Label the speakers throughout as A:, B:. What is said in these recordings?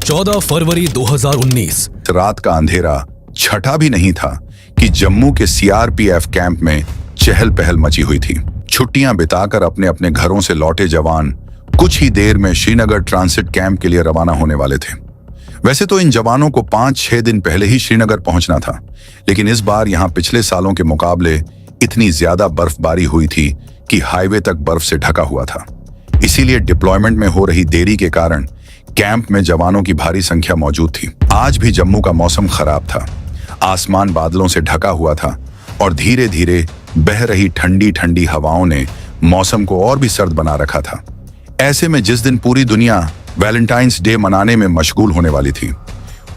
A: 14 फरवरी 2019
B: रात का अंधेरा छठा भी नहीं था कि जम्मू के सीआरपीएफ कैंप में चहल पहल मची हुई थी। छुट्टियां बिताकर अपने अपने घरों से लौटे जवान कुछ ही देर में श्रीनगर ट्रांसिट कैंप के लिए रवाना होने वाले थे। वैसे तो इन जवानों को 5-6 दिन पहले ही श्रीनगर पहुंचना था, लेकिन इस बार यहां पिछले सालों के मुकाबले इतनी ज्यादा बर्फबारी हुई थी कि हाईवे तक बर्फ से ढका हुआ था। इसीलिए डिप्लॉयमेंट में हो रही देरी के कारण कैंप में जवानों की भारी संख्या मौजूद थी। आज भी जम्मू का मौसम खराब था, आसमान बादलों से ढका हुआ था और धीरे धीरे बह रही ठंडी ठंडी हवाओं ने मौसम को और भी सर्द बना रखा था। ऐसे में जिस दिन पूरी दुनिया वैलेंटाइंस डे मनाने में मशगूल होने वाली थी,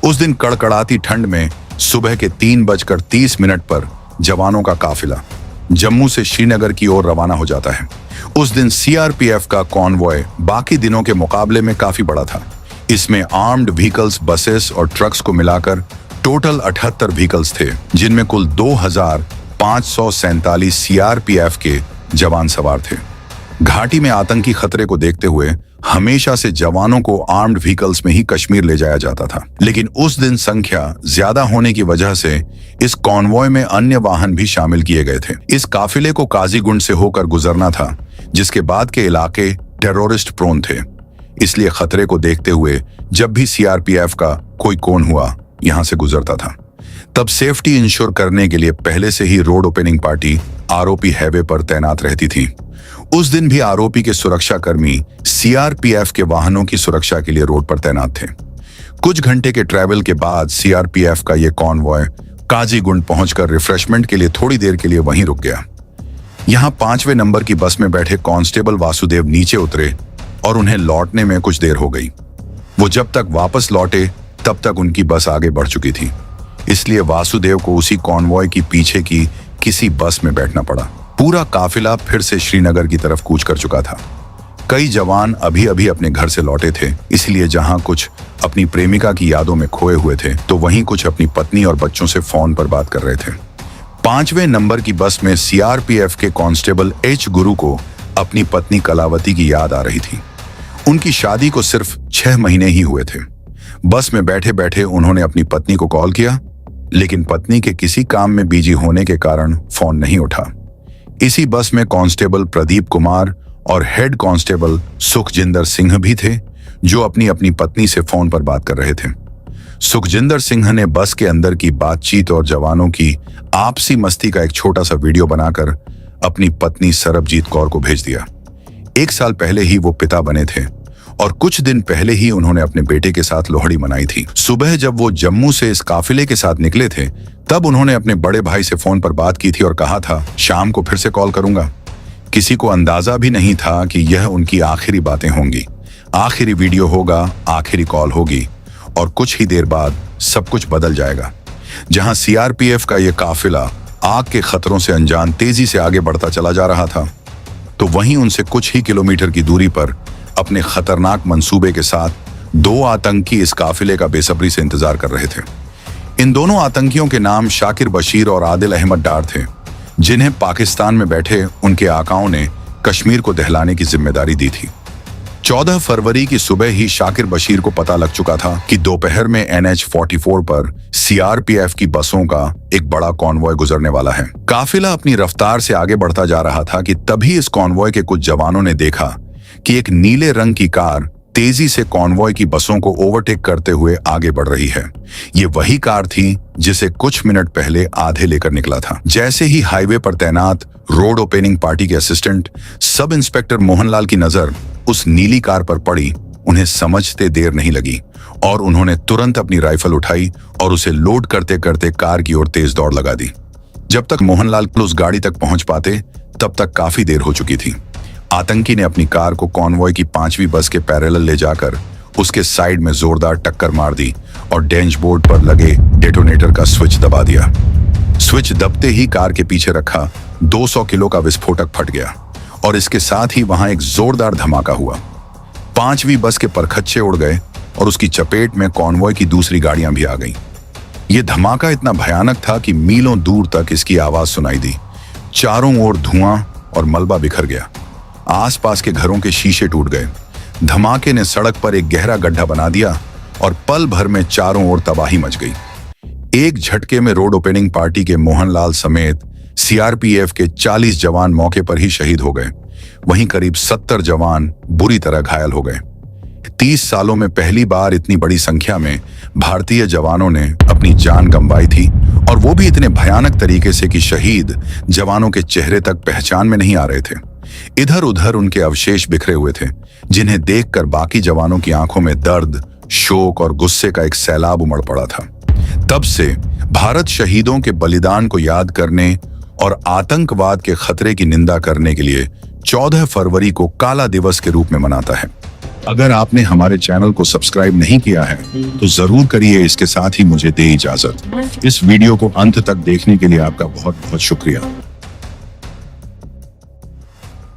B: उस दिन कड़कड़ाती ठंड में सुबह के 3:30 पर जवानों का काफिला जम्मू से श्रीनगर की ओर रवाना हो जाता है। उस दिन सीआरपीएफ का कॉन्वॉय बाकी दिनों के मुकाबले में काफी बड़ा था। इसमें आर्म्ड व्हीकल्स, बसेस और ट्रक्स को मिलाकर टोटल 78 व्हीकल्स थे, जिनमें कुल 2547 सीआरपीएफ के जवान सवार थे। घाटी में आतंकी खतरे को देखते हुए हमेशा से जवानों को आर्म्ड व्हीकल्स में ही कश्मीर ले जाया जाता था, लेकिन उस दिन संख्या ज्यादा होने की वजह से इस कॉन्वॉय में अन्य वाहन भी शामिल किए गए थे। इस काफिले को काजीगुंड से होकर गुजरना था, जिसके बाद के इलाके टेररिस्ट प्रोन थे। इसलिए खतरे को देखते हुए जब भी सीआरपीएफ का कोई कौन हुआ यहां से गुजरता था, तब सेफ्टी इंश्योर करने के लिए पहले से ही road opening party ROP highway पर तैनात रहती थी। उस दिन भी आरओपी के सुरक्षा कर्मी सीआरपीएफ के वाहनों की सुरक्षा के लिए रोड पर तैनात थे। कुछ घंटे के ट्रैवल के बाद सीआरपीएफ का यह कॉन्वॉय काजीगुंड पहुंचकर रिफ्रेशमेंट के लिए थोड़ी देर के लिए वहीं रुक गया। यहां 5वें नंबर की बस में बैठे कांस्टेबल वासुदेव नीचे उतरे और उन्हें लौटने में कुछ देर हो गई। वो जब तक वापस लौटे तब तक उनकी बस आगे बढ़ चुकी थी, इसलिए वासुदेव को उसी कॉन्वॉय की पीछे की किसी बस में बैठना पड़ा। पूरा काफिला फिर से श्रीनगर की तरफ कूच कर चुका था। कई जवान अभी अभी अपने घर से लौटे थे, इसलिए जहां कुछ अपनी प्रेमिका की यादों में खोए हुए थे, तो वहीं कुछ अपनी पत्नी और बच्चों से फोन पर बात कर रहे थे। 5वें नंबर की बस में सीआरपीएफ के कांस्टेबल एच गुरु को अपनी पत्नी कलावती की याद आ रही थी। उनकी शादी को सिर्फ 6 महीने ही हुए थे। बस में बैठे बैठे उन्होंने अपनी पत्नी को कॉल किया, लेकिन पत्नी के किसी काम में बिजी होने के कारण फोन नहीं उठा। इसी बस में कांस्टेबल प्रदीप कुमार और हेड कांस्टेबल सुखजिंदर सिंह भी थे, जो अपनी अपनी पत्नी से फोन पर बात कर रहे थे। सुखजिंदर सिंह ने बस के अंदर की बातचीत और जवानों की आपसी मस्ती का एक छोटा सा वीडियो बनाकर अपनी पत्नी सरबजीत कौर को भेज दिया। 1 साल पहले ही वो पिता बने थे और कुछ दिन पहले ही उन्होंने अपने बेटे के साथ लोहड़ी मनाई थी। सुबह जब वो जम्मू से इस काफिले के साथ निकले थे, तब उन्होंने अपने बड़े भाई से फोन पर बात की थी और कहा था शाम को फिर से कॉल करूंगा। किसी को अंदाजा भी नहीं था कि यह उनकी आखिरी बातें होंगी, आखिरी वीडियो होगा, आखिरी कॉल होगी और कुछ ही देर बाद सब कुछ बदल जाएगा। जहां सीआरपीएफ का यह काफिला आग के खतरों से अनजान तेजी से आगे बढ़ता चला जा रहा था, तो वहीं उनसे कुछ ही किलोमीटर की दूरी पर अपने खतरनाक मंसूबे के साथ 2 आतंकी इस काफिले का बेसब्री से इंतजार कर रहे थे। इन दोनों आतंकियों के नाम शाकिर बशीर और आदिल अहमद डार थे, जिन्हें पाकिस्तान में बैठे उनके आकाओं ने कश्मीर को दहलाने की जिम्मेदारी दी थी। 14 फरवरी की सुबह ही शाकिर बशीर को पता लग चुका था कि दोपहर में NH-44 पर सीआरपीएफ की बसों का एक बड़ा कॉन्वॉय गुजरने वाला है। काफिला अपनी रफ्तार से आगे बढ़ता जा रहा था कि तभी इस कॉन्वॉय के कुछ जवानों ने देखा कि एक नीले रंग की कार तेजी से कॉन्वॉय की बसों को ओवरटेक करते हुए आगे बढ़ रही है। ये वही कार थी जिसे कुछ मिनट पहले आधे लेकर निकला था। जैसे ही हाईवे पर तैनात रोड ओपनिंग पार्टी के असिस्टेंट सब इंस्पेक्टर मोहनलाल की नजर उस नीली कार पर पड़ी, उन्हें समझते देर नहीं लगी और उन्होंने तुरंत अपनी राइफल उठाई और उसे लोड करते करते कार की ओर तेज दौड़ लगा दी। जब तक मोहनलाल उस गाड़ी तक पहुंच पाते, तब तक काफी देर हो चुकी थी। आतंकी ने अपनी कार को कॉन्वॉय की 5वीं बस के पैरेलल ले जाकर उसके साइड में जोरदार टक्कर मार दी और डैशबोर्ड पर लगे डेटोनेटर का स्विच दबा दिया। स्विच दबते ही कार के पीछे रखा 200 किलो का विस्फोटक फट गया और इसके साथ ही वहां एक जोरदार धमाका हुआ। 5वीं बस के परखच्चे उड़ गए और उसकी चपेट में कॉन्वॉय की दूसरी गाड़ियां भी आ गईं। यह धमाका इतना भयानक था कि मीलों दूर तक इसकी आवाज सुनाई दी। चारों ओर धुआं और मलबा बिखर गया। आसपास के घरों के शीशे टूट गए। धमाके ने सड़क पर एक गहरा गड्ढा बना दिया और पल भर में चारों ओर तबाही मच गई। एक झटके में रोड ओपनिंग पार्टी के मोहनलाल समेत सीआरपीएफ के 40 जवान मौके पर ही शहीद हो गए। वहीं करीब 70 जवान बुरी तरह घायल हो गए। 30 सालों में पहली बार इतनी बड़ी संख्या में भारतीय जवानों ने अपनी जान गंवाई थी, और वो भी इतने भयानक तरीके से कि शहीद जवानों के चेहरे तक पहचान में नहीं आ रहे थे। इधर उधर उनके अवशेष बिखरे हुए थे, जिन्हें देखकर बाकी जवानों की आंखों में दर्द, शोक और गुस्से का एक सैलाब उमड़ पड़ा था। तब से भारत शहीदों के बलिदान को याद करने और आतंकवाद के खतरे की निंदा करने के लिए 14 फरवरी को काला दिवस के रूप में मनाता है। अगर आपने हमारे चैनल को सब्सक्राइब नहीं किया है तो जरूर करिए। इसके साथ ही मुझे दे इजाजत। इस वीडियो को अंत तक देखने के लिए आपका बहुत बहुत शुक्रिया।